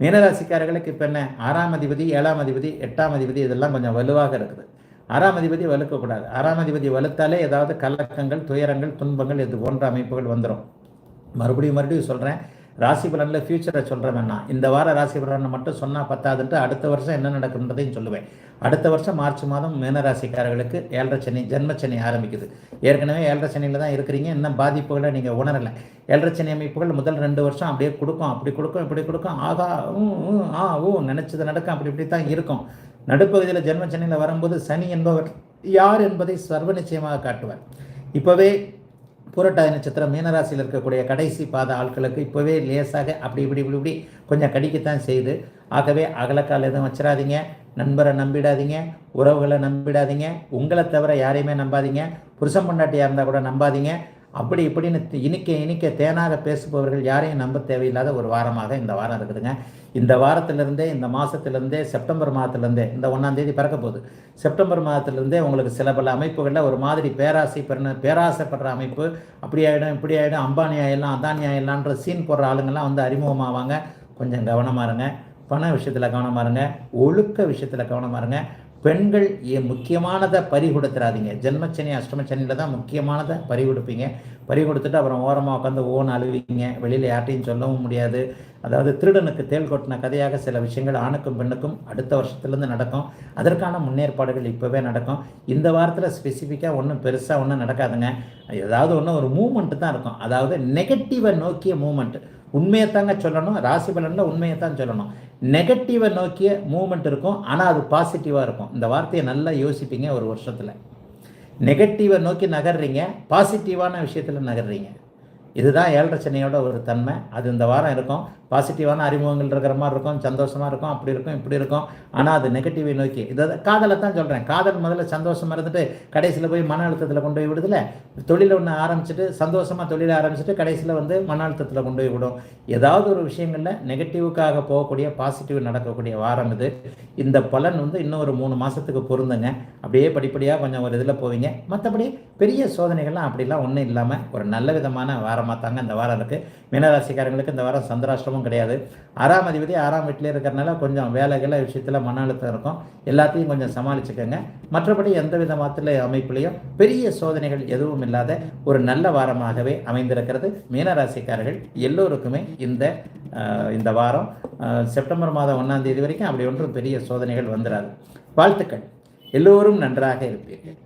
மீனராசிக்காரர்களுக்கு இப்போ என்ன, 6ஆம் அதிபதி 7ஆம் அதிபதி 8ஆம் அதிபதி இதெல்லாம் கொஞ்சம் வலுவாக இருக்குது. 6ஆம் அதிபதி வலுக்கக்கூடாது. 6ஆம் அதிபதி வலுத்தாலே ஏதாவது கலக்கங்கள், துயரங்கள், துன்பங்கள் இது போன்ற அமைப்புகள் வந்துடும். மறுபடியும் சொல்கிறேன், ராசி பலனில் ஃபியூச்சரை சொல்கிறேன் வேணாம். இந்த வார ராசி பலனை மட்டும் சொன்னால் பத்தாதுன்ட்டு அடுத்த வருஷம் என்ன நடக்குன்றதையும் சொல்லுவேன். அடுத்த வருஷம் மார்ச் மாதம் மீனராசிக்காரர்களுக்கு 7.5 சனி, ஜென்மச்சனி ஆரம்பிக்குது. ஏற்கனவே 7.5 சனியில் தான் இருக்கிறீங்க, இன்னும் பாதிப்புகளை நீங்கள் உணரலை. 7.5 சனி அமைப்புகள் முதல் 2 வருஷம் அப்படியே கொடுக்கும், அப்படி கொடுக்கும், இப்படி கொடுக்கும், ஆகா நினச்சது நடக்கும், அப்படி இப்படி தான் இருக்கும். நடுப்பகுதியில் ஜென்மச்சனியில் வரும்போது சனி என்பவர் யார் என்பதை சர்வ நிச்சயமாக காட்டுவார். இப்போவே புரட்டாதி நட்சத்திரம் மீனராசியில் இருக்கக்கூடிய கடைசி பாத ஆட்களுக்கு இப்போவே லேசாக அப்படி இப்படி இப்படி இப்படி கொஞ்சம் கடிக்கத்தான் செய்யுது. ஆகவே அகலக்கால் எதுவும் வச்சிடாதீங்க, நண்பரை நம்பிடாதீங்க, உறவுகளை நம்பிடாதீங்க, உங்களை தவிர யாரையுமே நம்பாதீங்க, புருஷன் பொண்டாட்டியாக இருந்தால் கூட நம்பாதீங்க. அப்படி இப்படின்னு இனிக்க தேனாக பேசுபவர்கள் யாரையும் நம்ப தேவையில்லாத ஒரு வாரமாக இந்த வாரம் இருக்குதுங்க. இந்த வாரத்திலிருந்தே, இந்த மாதத்திலிருந்தே, செப்டம்பர் மாதத்திலிருந்தே, இந்த 1ஆம் தேதி பிறக்க போகுது, செப்டம்பர் மாதத்திலிருந்தே உங்களுக்கு சில பல அமைப்புகளில் ஒரு மாதிரி பேராசைப்படுற அமைப்பு, அப்படி ஆகிடும் இப்படி ஆகிடும், அம்பானி ஆகிடலாம் அதானி ஆகிடலான்ற சீன் போடுற ஆளுங்கள்லாம் வந்து அறிமுகமாவாங்க. கொஞ்சம் கவனமாக இருங்க. பண விஷயத்தில் கவனமாக இருங்க, ஒழுக்க விஷயத்தில் கவனமாக இருங்க. பெண்கள் முக்கியமானதை பறி கொடுத்துடாதீங்க. ஜென்மச்சனி அஷ்டமச்சனியில் தான் முக்கியமானதை பறி கொடுப்பீங்க. பறி கொடுத்துட்டு அப்புறம் ஓரமாக உட்காந்து அழுவீங்க. வெளியில் யார்ட்டையும் சொல்லவும் முடியாது. அதாவது திருடனுக்கு தேள் கொட்டின கதையாக சில விஷயங்கள் ஆணுக்கும் பெண்ணுக்கும் அடுத்த வருஷத்துலேருந்து நடக்கும். அதற்கான முன்னேற்பாடுகள் இப்போவே நடக்கும். இந்த வாரத்தில் ஸ்பெசிஃபிக்காக ஒன்றும் பெருசாக ஒன்றும் நடக்காதுங்க. ஏதாவது ஒன்று ஒரு மூமெண்ட்டு தான் இருக்கும். அதாவது நெகட்டிவை நோக்கிய மூமெண்ட்டு. உண்மையை தாங்க சொல்லணும், ராசி பலனில் உண்மையை தான் சொல்லணும். நெகட்டிவை நோக்கிய மூமெண்ட் இருக்கும், ஆனால் அது பாசிட்டிவாக இருக்கும். இந்த வார்த்தையை நல்லா யோசிப்பீங்க. ஒரு வருஷத்தில் நெகட்டிவை நோக்கி நகர்றீங்க, பாசிட்டிவான விஷயத்தில் நகர்றீங்க. இதுதான் 7.5 சனியோட ஒரு தன்மை. அது இந்த வாரம் இருக்கும். பாசிட்டிவான அறிமுகங்கள் இருக்கிற மாதிரி இருக்கும், சந்தோஷமாக இருக்கும், அப்படி இருக்கும் இப்படி இருக்கும். ஆனால் அது நெகட்டிவை நோக்கி, இதை காதலை தான் சொல்கிறேன். காதல் முதல்ல சந்தோஷமாக இருந்துட்டு கடைசியில் போய் மன அழுத்தத்தில் கொண்டு போய் விடுதில்ல. தொழிலை ஒன்று ஆரம்பிச்சுட்டு சந்தோஷமாக தொழிலை ஆரம்பிச்சுட்டு கடைசியில் வந்து மன அழுத்தத்தில் கொண்டு போய் விடும். ஏதாவது ஒரு விஷயங்களில் நெகட்டிவுக்காக போகக்கூடிய பாசிட்டிவ் நடக்கக்கூடிய வாரம் இது. இந்த பலன் வந்து இன்னும் ஒரு 3 மாதத்துக்கு பொருந்துங்க. அப்படியே படிப்படியாக கொஞ்சம் ஒரு இதில் போவீங்க. மற்றபடி பெரிய சோதனைகள்லாம் அப்படிலாம் ஒன்றும் இல்லாமல் ஒரு நல்ல விதமான வாரமாக தாங்க இந்த வாரம் இருக்குது. மீனராசிக்காரங்களுக்கு இந்த வாரம் சந்திராஷ்டமம் கிடையாது. 6ஆம் அதிபதி 6ஆம் வீட்டிலே இருக்கிறனால கொஞ்சம் வேலைகளை விஷயத்தில் மன அழுத்தம் இருக்கும். எல்லாத்தையும் கொஞ்சம் சமாளிச்சுக்கோங்க. மற்றபடி எந்த விதமாத்தில அமைப்புலையும் பெரிய சோதனைகள் எதுவும் இல்லாத ஒரு நல்ல வாரமாகவே அமைந்திருக்கிறது. மீனராசிக்காரர்கள் எல்லோருக்குமே இந்த வாரம் செப்டம்பர் மாதம் 1ஆம் தேதி வரைக்கும் அப்படி ஒன்றும் பெரிய சோதனைகள் வந்துடாது. வாழ்த்துக்கள். எல்லோரும் நன்றாக இருப்பீர்கள்.